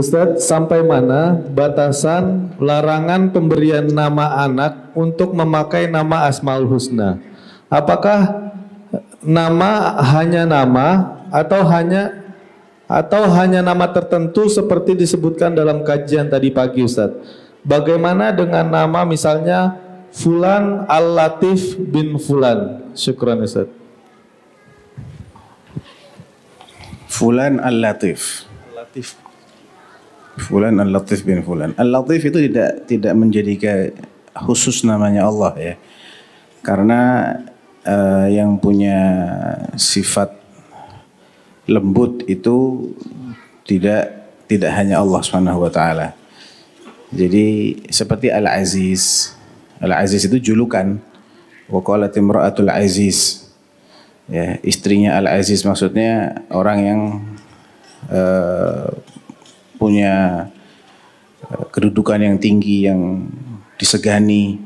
Ustadz, sampai mana batasan larangan pemberian nama anak untuk memakai nama Asmaul Husna? Apakah nama atau hanya nama tertentu seperti disebutkan dalam kajian tadi pagi, Ustadz? Bagaimana dengan nama misalnya Fulan Al-Latif bin Fulan? Syukran, Ustadz. Fulan Al-Latif. Fulan Al-Latif bin Fulan. Al-Latif itu tidak menjadi khusus namanya Allah ya. Karena yang punya sifat lembut itu tidak hanya Allah Subhanahu wa taala. Jadi seperti Al-Aziz. Al-Aziz itu julukan. Wa qalat imra'atul Aziz. Ya, istrinya Al-Aziz maksudnya orang yang punya kedudukan yang tinggi, yang disegani.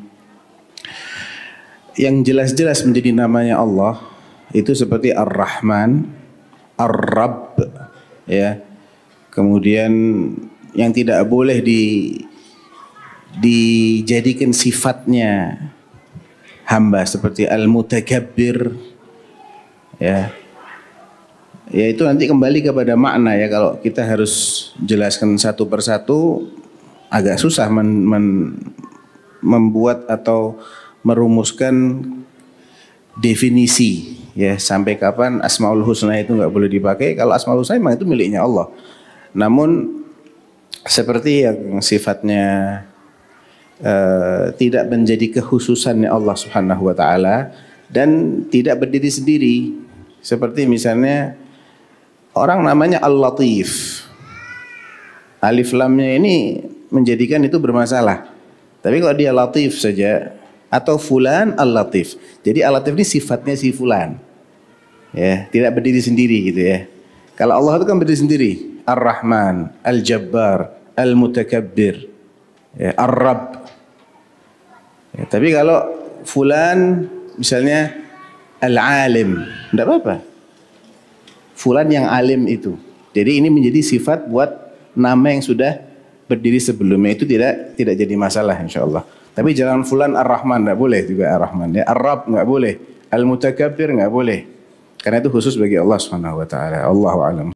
Yang jelas-jelas menjadi namanya Allah itu seperti Ar-Rahman, Ar-Rabb, ya. Kemudian yang tidak boleh dijadikan sifatnya hamba seperti Al-Mutakabbir, ya. Ya itu nanti kembali kepada makna ya, kalau kita harus jelaskan satu persatu agak susah membuat atau merumuskan definisi ya sampai kapan Asmaul Husna itu nggak boleh dipakai. Kalau Asmaul Husna memang itu miliknya Allah. Namun seperti yang sifatnya tidak menjadi kekhususannya Allah Subhanahu wa taala dan tidak berdiri sendiri. Seperti misalnya orang namanya Al-Latif. Alif lamnya ini menjadikan itu bermasalah. Tapi kalau dia Latif saja atau Fulan Al-Latif. Jadi Al-Latif ini sifatnya si Fulan. Ya, tidak berdiri sendiri gitu ya. Kalau Allah itu kan berdiri sendiri. Ar-Rahman, Al-Jabbar, Al-Mutakabbir, ya, Ar-Rabb. Ya, tapi kalau Fulan misalnya Al-Alim, tidak apa-apa. Fulan yang alim itu. Jadi ini menjadi sifat buat nama yang sudah berdiri sebelumnya, itu tidak jadi masalah insyaallah. Tapi jangan Fulan Ar-Rahman, enggak boleh juga Ar-Rahman ya. Ar-Rabb enggak boleh, Al-Mutakabbir enggak boleh. Karena itu khusus bagi Allah Subhanahu wa taala. Allahu a'lam.